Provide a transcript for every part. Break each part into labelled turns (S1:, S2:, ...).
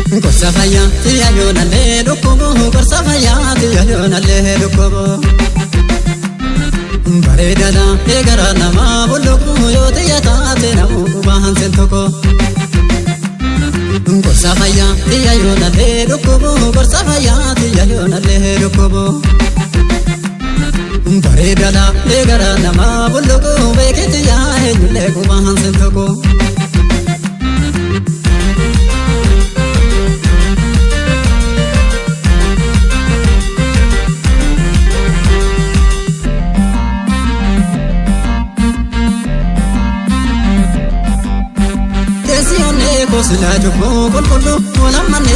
S1: gorsa fayyaatti ayyoonallee dhukkubu gorsa fayyaatti ayyoonallee dhukkubu bareedadha eegara namaa bulluqu yoo ta'e taate namuu bahansen tokko gorsa fayyaatti ayyoonallee dhukkubu gorsa fayyaatti ayyoonallee dhukkubu bareedadha eegara namaa bulluqu beekiti yaa eenyullee bahansen tokko Sila jubbu kulkullu walammanne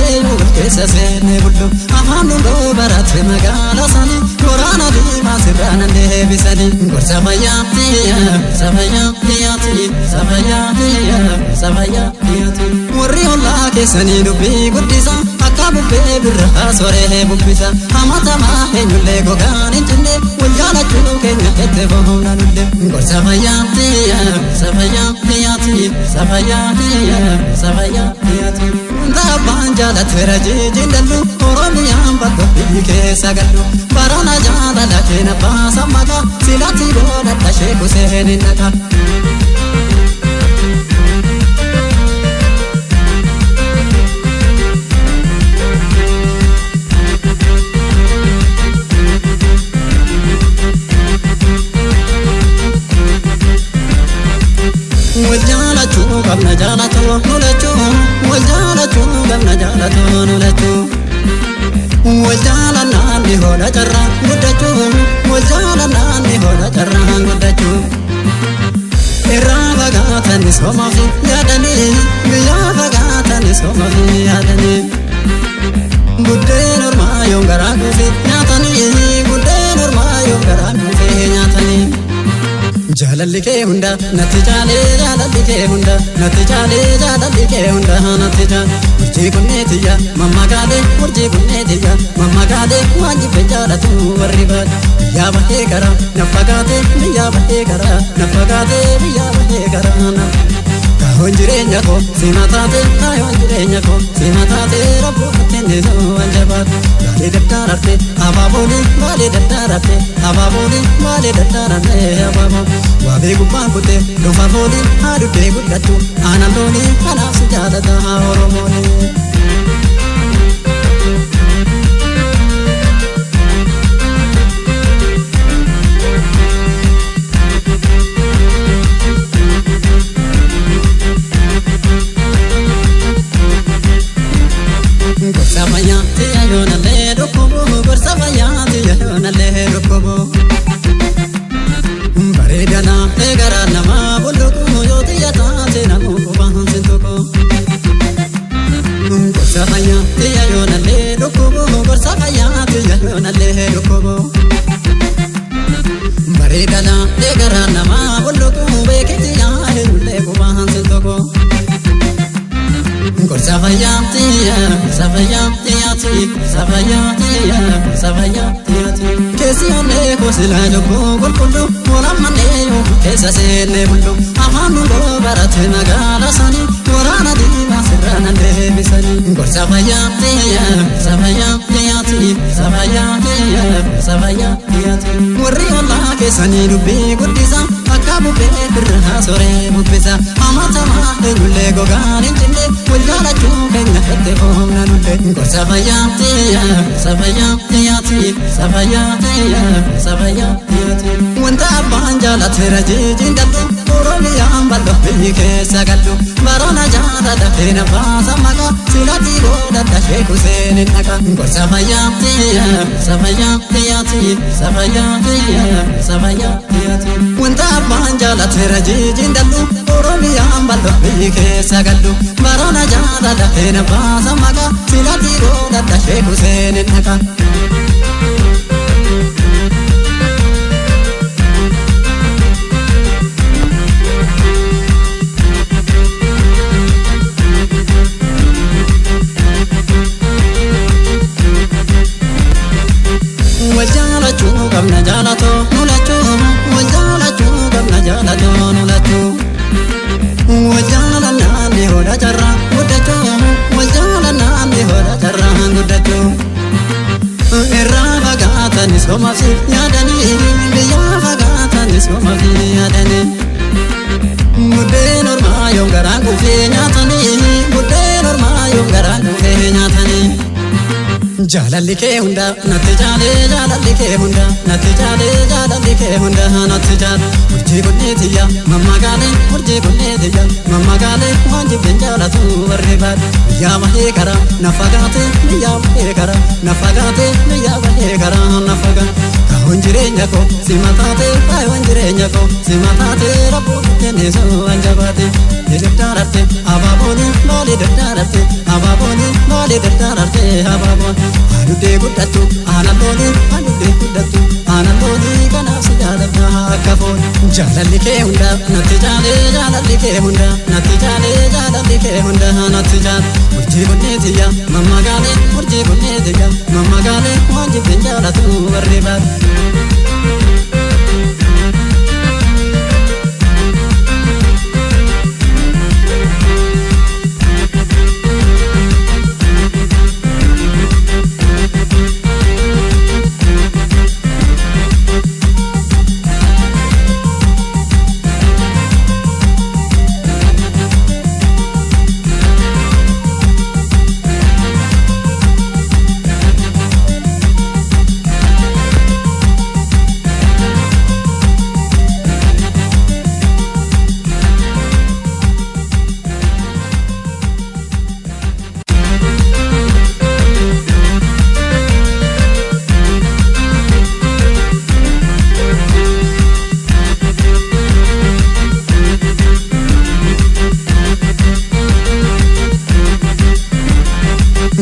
S1: keessa seenne bullu afaan hundoo baratte magaala sani waraana diimaa sirraanan deebisani gorsa fayyaatti warri ollaa keessanii dubbii guddisa akka bubbee birraa soree bubbisa hamatamaa eenyullee gogaan hin cinne wal jaalachuu keenya itti bohumna nulle gorsa fayyaatti Savayati Ndaban jala teraji jindalu Oromiyaan bakka biyyi keessa gallu Barana jala lakeena baasa maka Silati booda dhashee kuseeni naka Waljaalatu qabna jaalatu nulatu Waljaalatu qabna jaalatu nulatu Waljaalanaan ni hola jarra guddatu Waljaalanaan ni hola jarra guddatu Irraa fagaatani somafi yaadani Biyyaa fagaatani somafi yaadani Buddeen ormaa yoon garaa kuufi nyaatani Buddeen ormaa yoon garaa kuufi nyaatani Jaalalli kee hunda natti jaalee jaalalli kee hunda natti jaalee jaalalli kee hunda natti jaalee urjii kunneetiyya mammagaalee urjii kunneetiyya mammagaalee waan jibbe jaalatu warri baadhe biyyaa bahee gara naffagaatee biyyaa bahee gara naffagaatee biyyaa bahee gara Kahoon jireenya koo sima taatee kahoon jireenya koo sima taatee rabbuu fatteennee aljabaate baalee daddaararte abaabooni baalee daddaararte abaabooni baalee daddaararte abaabooni waabee gubbaan kutee dhufa fooni haadhuddee guddattu aanan looni kanaaf si jaalata Oromooni. Gorsa fayyaatti ayyoonallee dhukkubu gorsa fayyaatti ayyoonallee dhukkubu bareedana eegara namaa bulluqu yoo ta'e taate namuu bahansin tokko gorsa fayyaatti ayyoonallee dhukkubu gorsa fayyaatti ayyoonallee dhukkubu bareedana eegara namaa bulluqu beekiti yaa eenyullee bahansin tokko Gorsa fayyaatti Keessi onnee koosila jobbo qulqullu walammanee keessa seenne bullu afaan hundoo baratte magaala sani waraana diimaa sirraanan deebisani gorsa fayyaatti warri ollaa keessanii dubbii guddisa akka bubbee birraa soree bubbisa hamatamaa eenyullee gogaan hin cinne wal jaalachuu keenya itti bohumna nulle gorsa fayyaatti wanta abbaan jaalateera jijiin dallu Oromiyaan bal'oo biyyi keessa gallu barana jaalala feena baasa maka silati booda dhashee kuseeni naqa gorsa fayyaatti wanta abbaan jaalateera jijiin dallu Oromiyaan bal'oo biyyi keessa gallu barana jaalala feena baasa maka silati booda dhashee kuseeni naqa Waljaalachuu qabna jaalatoo nulachuu waljaalachuu qabna jaalatoo nulachuu waljaalanaan ni hola jarra guddachuu waljaalanaan soma fi yaadani biyya fagaatan soma fi yaadani buddeen ormaa yoom garaan gufee nyaatani buddeen ormaa yoom garaan gufee nyaatani jaalalli kee hunda natti jaalee jaalalli kee hunda natti jaalee jaalalli kee hunda natti jaal urjii bunneetiyya mammagaalee urjii bunneetiyya mammagaalee waan jibbeen jaalatu warri baadhe biyyaa bahee karaa na fagaate biyyaa bahee karaa na fagaate biyyaa bahee karaa na fagaate kaawwan jireenya koo si mataate kaawwan jireenya koo si mataate rabbuu kenneesoo anjabaate deddaararte abaabooni maali deddaararte abaabooni maali deddaararte abaabooni aduddee guddattu aanallooni aduddee guddattu aanallooni kanaaf si jaaladha akka foon jaalalli kee hunda natti jaalee jaalalli kee hunda natti jaalee jaalalli kee hunda natti jaal urjii bunneetiyya mammagaalee urjii bunneetiyya mammagaalee waan jibbeen jaalatu warri baadhe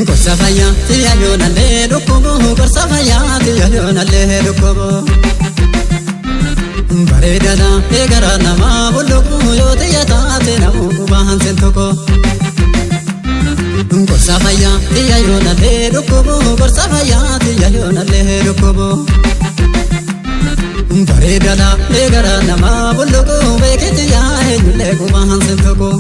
S1: gorsa fayyaati yaayoonalee dhukkubu gorsa fayyaati yaayoonalee dhukkubu bareedadha eegara namaa bulluqu yoo xiyya taate namuu gubaan seen tokko gorsa fayyaati yaayoonalee dhukkubu gorsa fayyaati yaayoonalee dhukkubu bareedadha eegara namaa bulluqu beekiti yaa eenyullee gubaan seen tokko